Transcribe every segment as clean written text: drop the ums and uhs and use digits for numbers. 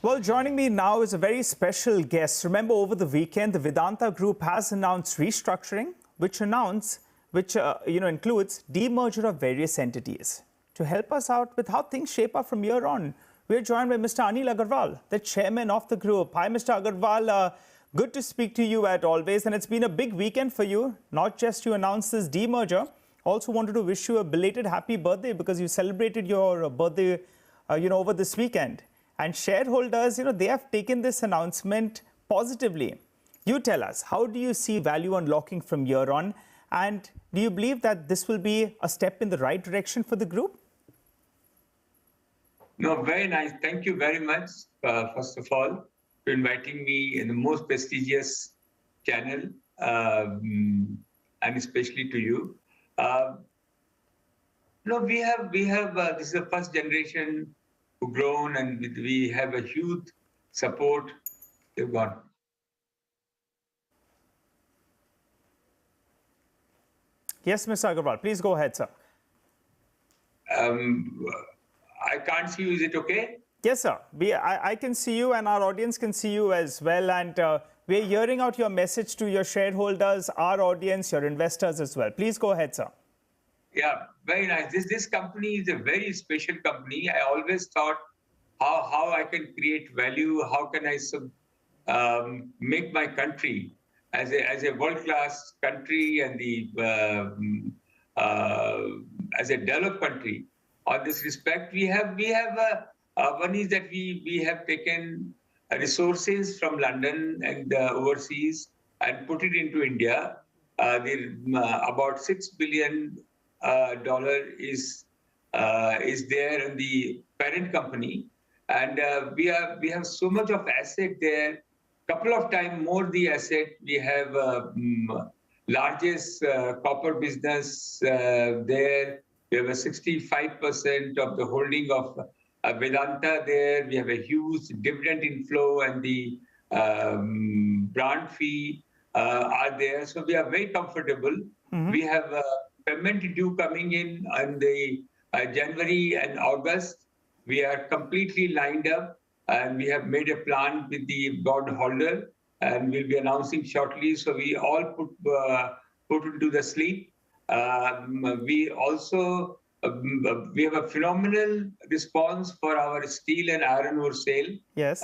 Well, joining me now is a very special guest. Remember, over the weekend, the Vedanta Group has announced restructuring, which includes demerger of various entities. To help us out with how things shape up from here on, we're joined by Mr. Anil Agarwal, the chairman of the group. Hi, Mr. Agarwal. Good to speak to you as always. And it's been a big weekend for you, not just to announce this demerger. Also wanted to wish you a belated happy birthday because you celebrated your birthday, over this weekend. And shareholders, they have taken this announcement positively. You tell us, how do you see value unlocking from here on? And do you believe that this will be a step in the right direction for the group? No, very nice. Thank you very much, first of all, for inviting me in the most prestigious channel, and especially to you. We have this is the first generation who grown, and we have a huge support. They've got. Yes, Mr. Agarwal, please go ahead, sir. I can't see you. Is it okay? Yes, sir. I can see you, and our audience can see you as well. And we're hearing out your message to your shareholders, our audience, your investors as well. Please go ahead, sir. Yeah, very nice. This company is a very special company. I always thought how I can create value, how can I make my country as a world-class country and as a developed country. On this respect, we have one is that we have taken resources from London and overseas and put it into India. About $6 billion is there in the parent company, and we have so much of asset there. Couple of times more the asset. We have largest copper business there. We have a 65% of the holding of Vedanta there. We have a huge dividend inflow, and the brand fee are there. So we are very comfortable. Mm-hmm. We have payment due coming in the January and August. We are completely lined up, and we have made a plan with the bondholder, and we'll be announcing shortly. So we all put into the sleep. We also we have a phenomenal response for our steel and iron ore sale. Yes.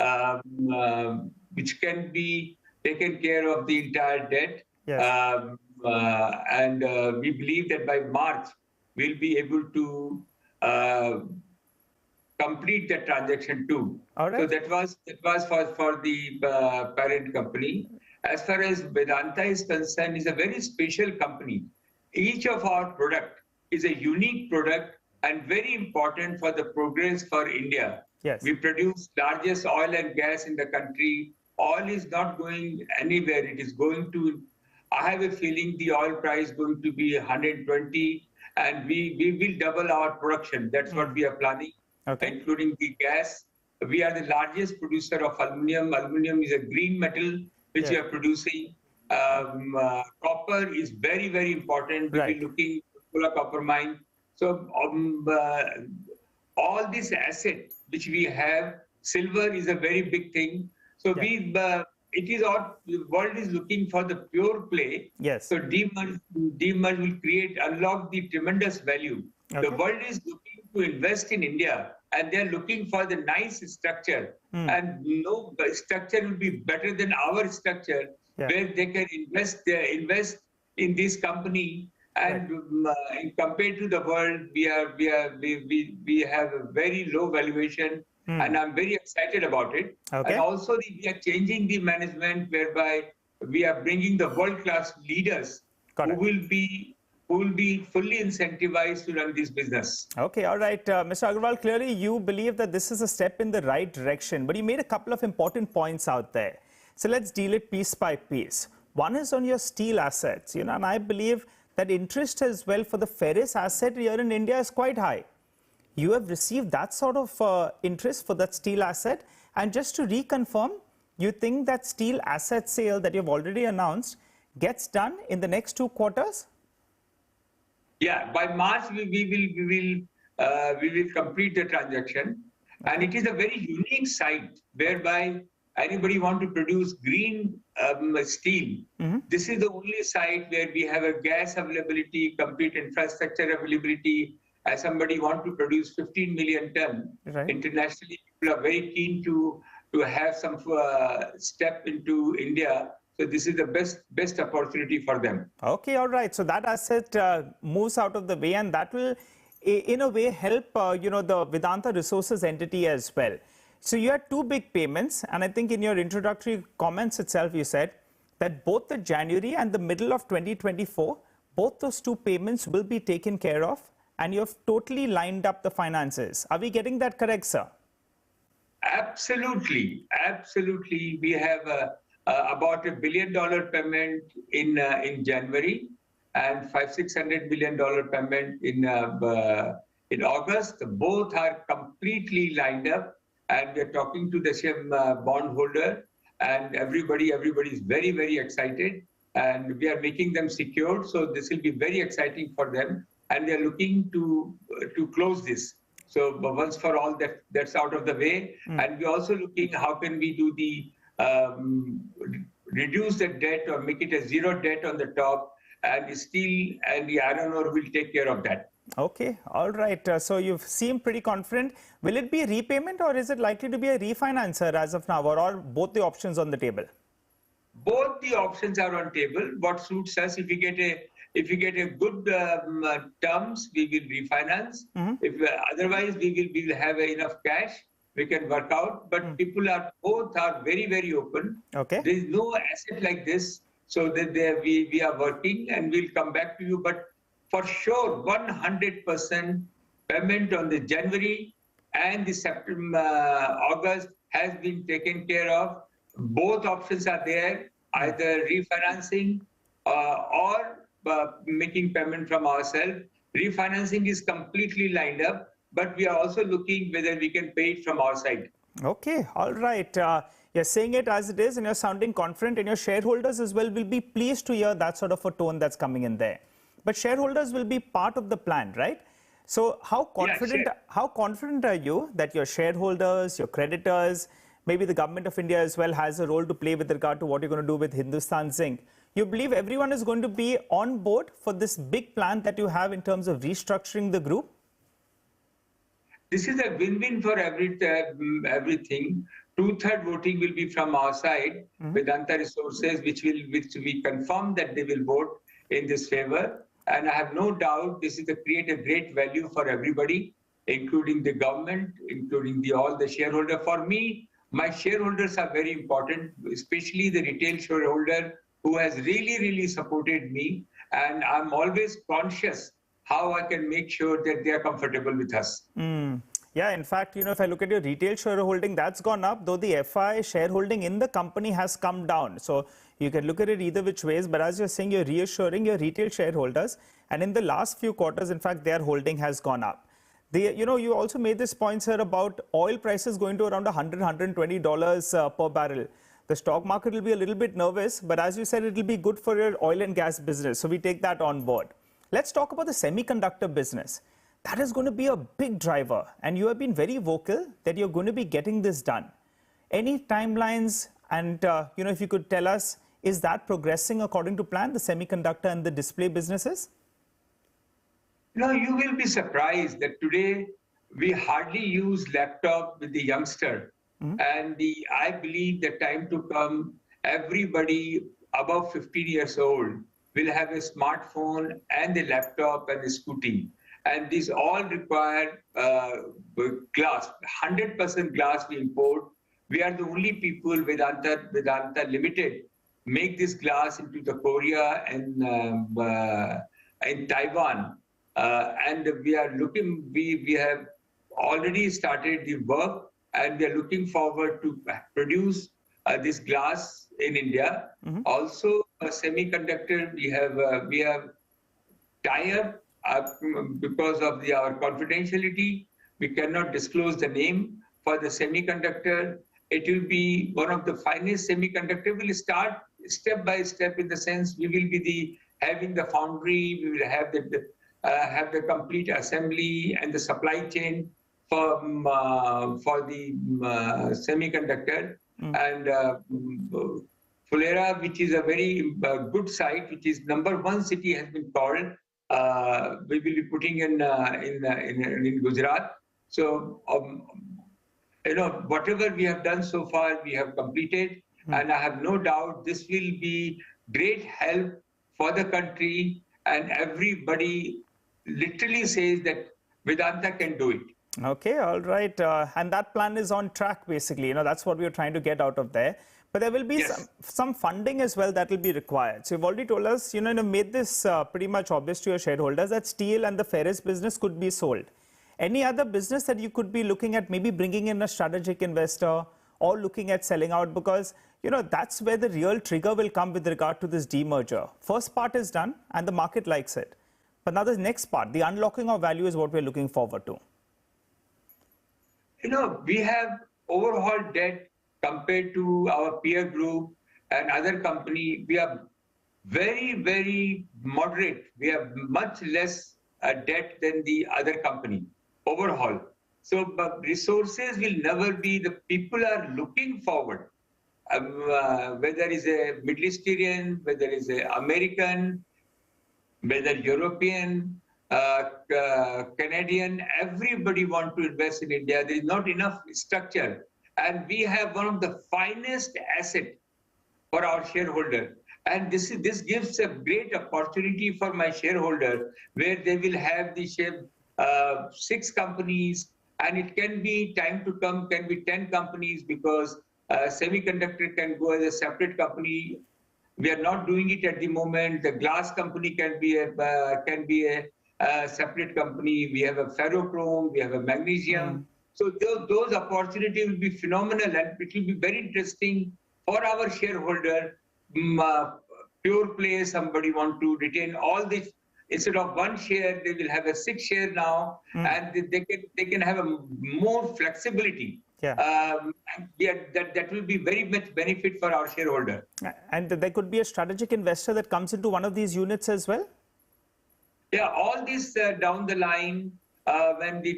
Which can be taken care of the entire debt. Yes. And we believe that by March we'll be able to complete the transaction too. All right. So that was for the parent company. As far as Vedanta is concerned, it's a very special company. Each of our product is a unique product and very important for the progress for India. Yes. We produce largest oil and gas in the country. Oil is not going anywhere. It is going to, I have a feeling the oil price is going to be 120, and we will double our production. That's what we are planning, including the gas. We are the largest producer of aluminum. Aluminum is a green metal which we are producing. Copper is very, very important. We'll be looking for a copper mine. So all these assets which we have, silver is a very big thing. So the world is looking for the pure play. Yes. So demerge will unlock the tremendous value. Okay. The world is looking to invest in India, and they're looking for the nice structure. And no structure will be better than our structure, where they can invest in this company. And compared to the world, we have a very low valuation, and I'm very excited about it. Okay. And also we are changing the management, whereby we are bringing the world-class leaders who will be fully incentivized to run this business. Okay, all right. Mr. Agarwal, clearly you believe that this is a step in the right direction, but you made a couple of important points out there. So let's deal it piece by piece. One is on your steel assets, and I believe that interest as well for the ferrous asset here in India is quite high. You have received that sort of interest for that steel asset. And just to reconfirm, you think that steel asset sale that you've already announced gets done in the next 2 quarters? Yeah, by March we will complete the transaction, And it is a very unique site whereby anybody want to produce green steel. This is the only site where we have a gas availability, complete infrastructure availability. As somebody want to produce 15 million ton, internationally, people are very keen to have some step into India. So this is the best opportunity for them. Okay, all right. So that asset moves out of the way, and that will, in a way, help the Vedanta Resources entity as well. So you had two big payments, and I think in your introductory comments itself, you said that both the January and the middle of 2024, both those two payments will be taken care of, and you have totally lined up the finances. Are we getting that correct, sir? Absolutely, absolutely. We have about $1 billion payment in January and $500-600 million payment in August. Both are completely lined up, and we're talking to the same bondholder, and everybody is very, very excited, and we are making them secured. So this will be very exciting for them, and they are looking to close this. So once for all, that's out of the way. And we're also looking how can we do the reduce the debt or make it a zero debt on the top, and steel and the iron ore will take care of that. Okay, all right. So you seem pretty confident. Will it be a repayment, or is it likely to be a refinancer as of now, or are both the options on the table? Both the options are on table. What suits us? If we get a good terms, we will refinance. If otherwise, we will have enough cash. We can work out. But both are very, very open. Okay. There is no asset like this, so that we are working, and we'll come back to you. But for sure, 100% payment on the January and the September, August has been taken care of. Both options are there, either refinancing or making payment from ourselves. Refinancing is completely lined up, but we are also looking whether we can pay it from our side. Okay, all right. You're saying it as it is, and you're sounding confident, and your shareholders as well will be pleased to hear that sort of a tone that's coming in there. But shareholders will be part of the plan, right? So how confident are you that your shareholders, your creditors, maybe the government of India as well has a role to play with regard to what you're going to do with Hindustan Zinc? You believe everyone is going to be on board for this big plan that you have in terms of restructuring the group? This is a win-win for everything. 2/3 voting will be from our side, Vedanta Resources, which we confirm that they will vote in this favor. And I have no doubt this is to create a great value for everybody, including the government, including all the shareholder. For me, my shareholders are very important, especially the retail shareholder who has really, really supported me. And I'm always conscious how I can make sure that they are comfortable with us. Yeah, in fact, if I look at your retail shareholding, that's gone up, though the FI shareholding in the company has come down. So you can look at it either which ways, but as you're saying, you're reassuring your retail shareholders. And in the last few quarters, in fact, their holding has gone up. You also made this point, sir, about oil prices going to around $100-120 per barrel. The stock market will be a little bit nervous, but as you said, it will be good for your oil and gas business. So we take that on board. Let's talk about the semiconductor business. That is going to be a big driver, and you have been very vocal that you're going to be getting this done. Any timelines, and if you could tell us, is that progressing according to plan, the semiconductor and the display businesses? No, you will be surprised that today we hardly use laptop with the youngster. And I believe the time to come, everybody above 15 years old will have a smartphone and a laptop and a scooty. And these all require glass, 100% glass we import. We are the only people, Vedanta Limited, make this glass into the Korea and in Taiwan. And we are looking, we have already started the work, and we are looking forward to produce this glass in India. Also, semiconductor, we have tie-up. Because of our confidentiality, we cannot disclose the name for the semiconductor. It will be one of the finest semiconductor. We'll start step by step, in the sense we will be having the foundry, we will have the complete assembly and the supply chain for the semiconductor, and Fulera, which is a very good site, which is #1 city, has been called. We will be putting in Gujarat. So whatever we have done so far, we have completed, and I have no doubt this will be great help for the country, and everybody literally says that Vedanta can do it. Okay, all right. And that plan is on track, basically. That's what we're trying to get out of there. But there will be Yes. some funding as well that will be required. So you've already told us, made this pretty much obvious to your shareholders that steel and the ferrous business could be sold. Any other business that you could be looking at, maybe bringing in a strategic investor or looking at selling out? Because, that's where the real trigger will come with regard to this demerger. First part is done and the market likes it. But now the next part, the unlocking of value, is what we're looking forward to. We have overall debt compared to our peer group and other company. We are very, very moderate. We have much less debt than the other company overall. So but resources will never be, the people are looking forward. Whether it's a Middle Eastern, whether it's a American, whether European, Canadian, everybody want to invest in India. There is not enough structure. And we have one of the finest asset for our shareholder. And this gives a great opportunity for my shareholder, where they will have the 6 companies, and it can be time to come, can be 10 companies, because semiconductor can go as a separate company. We are not doing it at the moment. The glass company can be a separate company. We have a ferrochrome, we have a magnesium. So those opportunities will be phenomenal, and it will be very interesting for our shareholder. Pure play, somebody want to retain all this. Instead of 1 share, they will have a 6 share now, and they can have a more flexibility. Yeah. That will be very much benefit for our shareholder. And there could be a strategic investor that comes into one of these units as well? Yeah, all this down the line, when the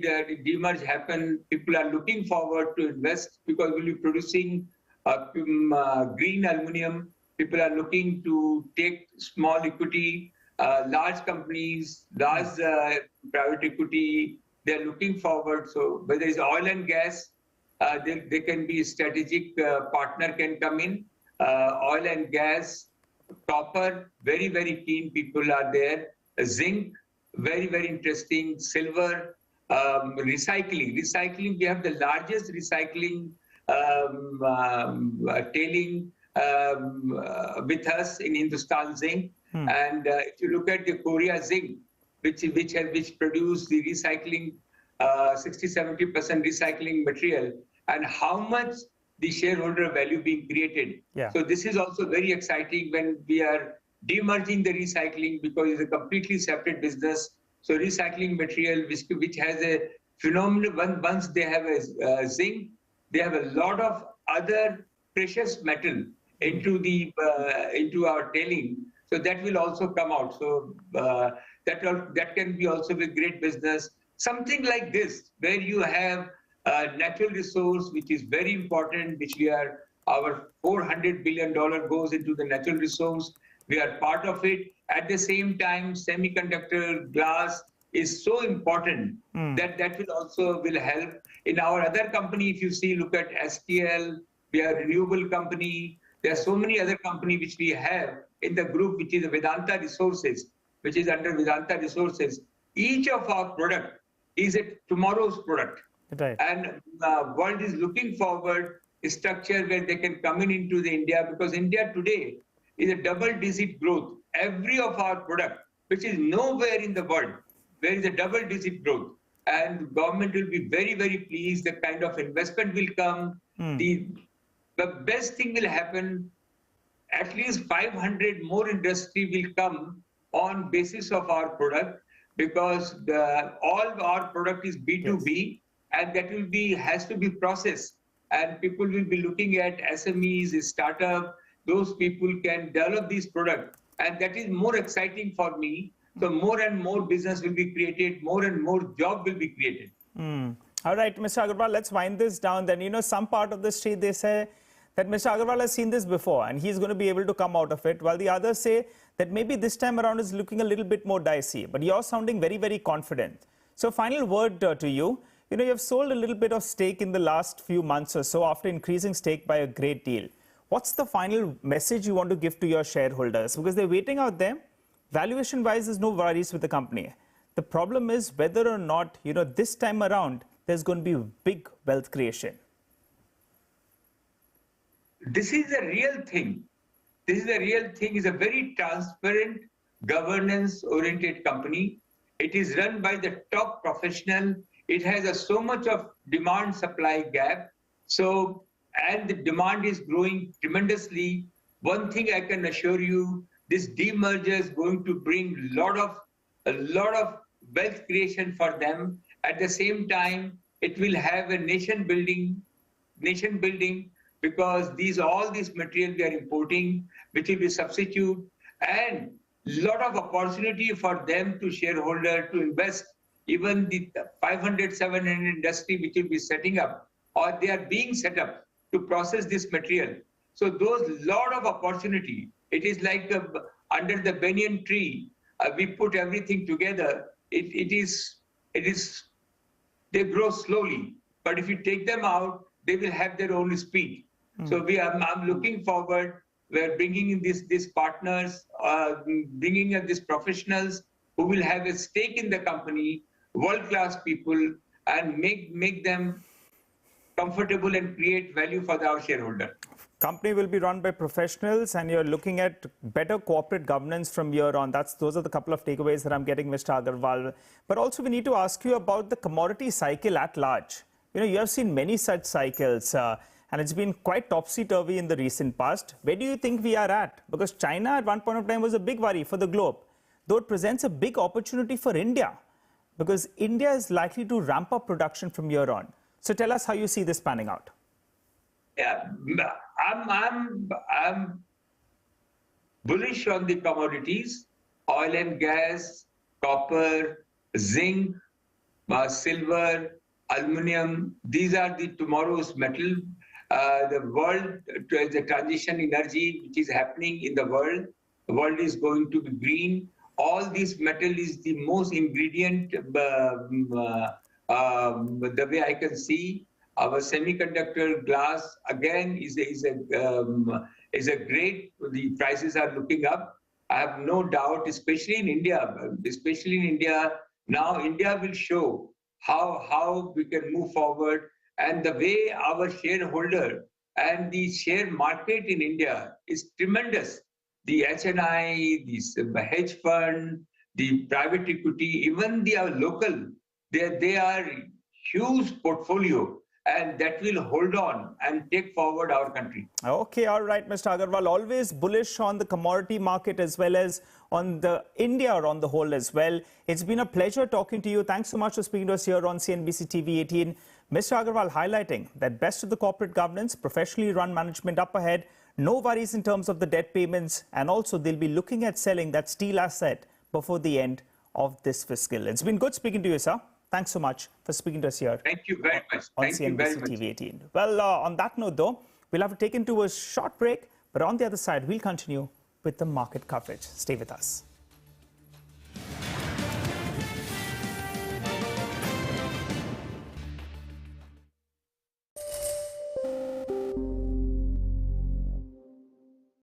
demerge happen, people are looking forward to invest, because we'll be producing green aluminum. People are looking to take small equity, large companies, large private equity. They're looking forward. So whether it's oil and gas, they can be strategic partner can come in. Oil and gas, copper, very, very keen people are there. Zinc, very, very interesting. Silver, recycling. We have the largest recycling tailing with us in Hindustan Zinc. And if you look at the Korea Zinc, which produce the recycling, 60-70% recycling material, and how much the shareholder value being created. Yeah. So this is also very exciting when we are demerging the recycling, because it's a completely separate business. So recycling material, which has a phenomenal, once they have a zinc, they have a lot of other precious metal into our tailing. So that will also come out. So that can be also a great business. Something like this, where you have natural resource, which is very important, which our $400 billion goes into the natural resource. We are part of it. At the same time, semiconductor glass is so important that will help. In our other company, if you see, look at STL, we are a renewable company. There are so many other companies which we have in the group, which is Vedanta Resources, which is under Vedanta Resources. Each of our product is a tomorrow's product. Right. And the world is looking forward a structure where they can come into the India, because India today is a double-digit growth. Every of our product, which is nowhere in the world, there is a double-digit growth. And government will be very, very pleased. The kind of investment will come. The best thing will happen. At least 500 more industry will come on basis of our product, because all our product is B2B, yes. And that has to be processed. And people will be looking at SMEs, startup. Those people can develop these products, and that is more exciting for me. So more and more business will be created, more and more job will be created. All right, Mr. Agarwal, let's wind this down then. You know, some part of the street, they say that Mr. Agarwal has seen this before and he's going to be able to come out of it, while the others say that maybe this time around is looking a little bit more dicey. But you're sounding very, very confident. So final word to you. You know, you've sold a little bit of stake in the last few months or so after increasing stake by a great deal. What's the final message you want to give to your shareholders? Because they're waiting out there. Valuation-wise, there's no worries with the company. The problem is whether or not, you know, this time around, there's going to be big wealth creation. This is a real thing. This is a real thing. It's a very transparent, governance-oriented company. It is run by the top professional. It has so much of demand-supply gap. So, and the demand is growing tremendously. One thing I can assure you, this demerger is going to bring a lot of wealth creation for them. At the same time, it will have a nation building, because all this material we are importing, which will be substitute, and lot of opportunity for them to shareholder to invest. Even the 500, 700 industry which will be setting up, or they are being set up to process this material. So those lot of opportunity. It is like under the banyan tree, we put everything together. They grow slowly, but if you take them out, they will have their own speed. So I'm looking forward. We're bringing in these partners, bringing in these professionals who will have a stake in the company, world-class people, and make them comfortable and create value for our shareholder. Company will be run by professionals, and you're looking at better corporate governance from here on. Those are the couple of takeaways that I'm getting, Mr. Agarwal. But also we need to ask you about the commodity cycle at large. You know, you have seen many such cycles, and it's been quite topsy-turvy in the recent past. Where do you think we are at? Because China at one point of time was a big worry for the globe, though it presents a big opportunity for India, because India is likely to ramp up production from here on. So tell us how you see this panning out. Yeah, I'm bullish on the commodities, oil and gas, copper, zinc, silver, aluminum. These are the tomorrow's metal. The world, the transition energy which is happening in the world is going to be green. All this metal is the most ingredient, the way I can see. Our semiconductor glass again is a great. The prices are looking up. I have no doubt, especially in India. Now India will show how we can move forward, and the way our shareholder and the share market in India is tremendous. The HNI, the hedge fund, the private equity, even the local, they are huge portfolio, and that will hold on and take forward our country. Okay, all right, Mr. Agarwal, always bullish on the commodity market as well as on the India on the whole as well. It's been a pleasure talking to you. Thanks so much for speaking to us here on CNBC-TV18. Mr. Agarwal highlighting that best of the corporate governance, professionally run management up ahead, no worries in terms of the debt payments, and also they'll be looking at selling that steel asset before the end of this fiscal. It's been good speaking to you, sir. Thanks so much for speaking to us here. Thank you very much. On CNBC-TV18. Well, on that note, though, we'll have to take into a short break. But on the other side, we'll continue with the market coverage. Stay with us.